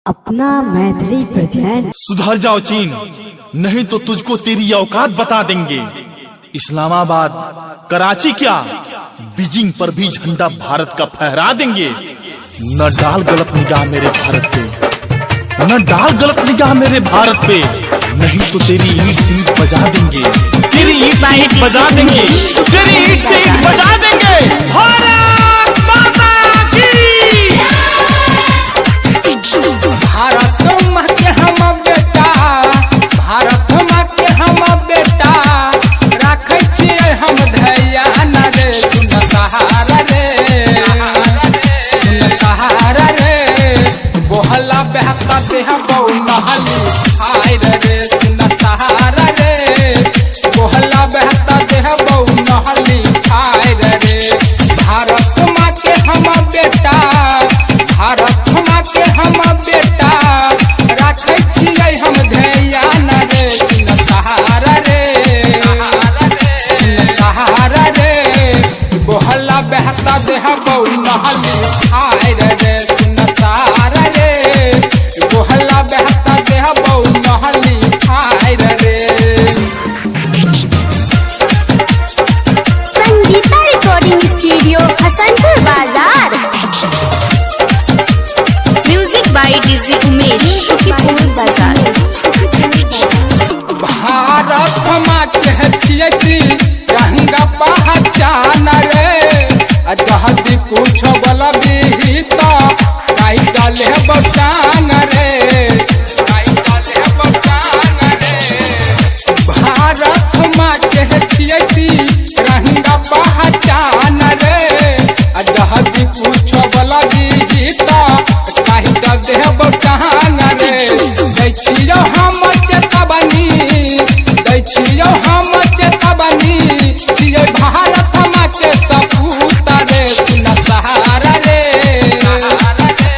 अपना मैथिली प्रेजेंट। सुधर जाओ चीन, नहीं तो तुझको तेरी औकात बता देंगे। इस्लामाबाद, कराची क्या, बीजिंग पर भी झंडा भारत का फहरा देंगे। न डाल गलत निगाह मेरे भारत पे, न डाल गलत निगाह मेरे भारत पे, नहीं तो तेरी ईंट से ईंट बजा देंगे, तेरी ईंट से ईंट बजा देंगे, तेरी ईंट से ईंट बजा देंगे। भारत माता की। भारत माँ के हम बेटा, भारत माँ के हम बेटा, राखै छियै हम ध्यान रे। सुन सहारा रे, सुन सहारा रे, बोहला बहता देह बौ नहली हाय रे। सुन सहारा रे, बोहला बहता देह बौ नहली हाय रे। भारत माँ के हम बेटा, भारत माँ के हम बेटा, राखै छियै हम ध्यान रे। सुन सहारा रे, सुन सहारा रे, बोहला बहता देह बौ नहली हाय रे। सुन सहारा रे, बोहला बहता देह बौ नहली हाय रे। Sangeeta recording studio Hasanpur Bazar. Music by DJ Umesh Shukipur Bazar. Bharat माँ के छियै कि रंगा पहचान रे। जहदी कुछ बोलबी तो काई डाले बचान रे, काई डाले बचान रे। भारत माँ के छियै कि रंगा पहचान रे। जहदी कुछ बोलबी तो काई डाले बचान रे। दै छियौ हम चेतवनी, दै छियौ हम चेतवनी, छियै भारत माँ के सपूत रे। सुन सहारा रे,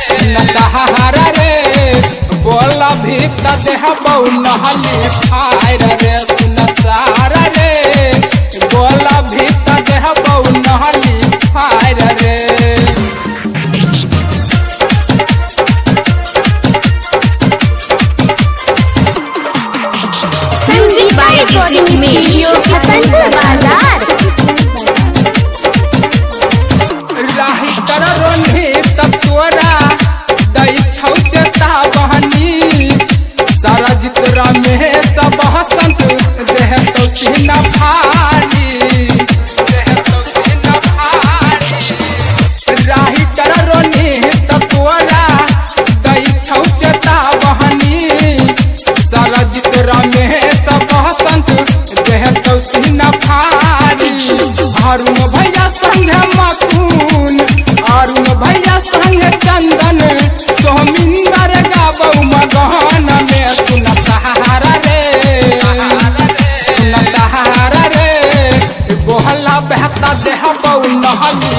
सुन सहारा रे, बोला भी त देह बौ नहली फायर रे। सुन सहारा रे, बोला भी त देह बौ नहली फायर रे। संगीता रिकॉर्डिंग स्टूडियो हसनपुर बाजार। राही कर रोनी तब तोरा दै छौ चेतावनी। सरजित रमेश बसंत देह तो सीना भारी, देह तो सीना भारी। राही कर रोनी तब तोरा दै छौ चेतावनी। सरजित रमेश बसंत देह तो सीना भारी। अरुण भैया संगे मकुन, अरुण भैया संगे चंदन, सोमिंदर गाबौ मगहन में। सुन सहारा रे, सुन सहारा रे, बोहला बहता देह बौ नहली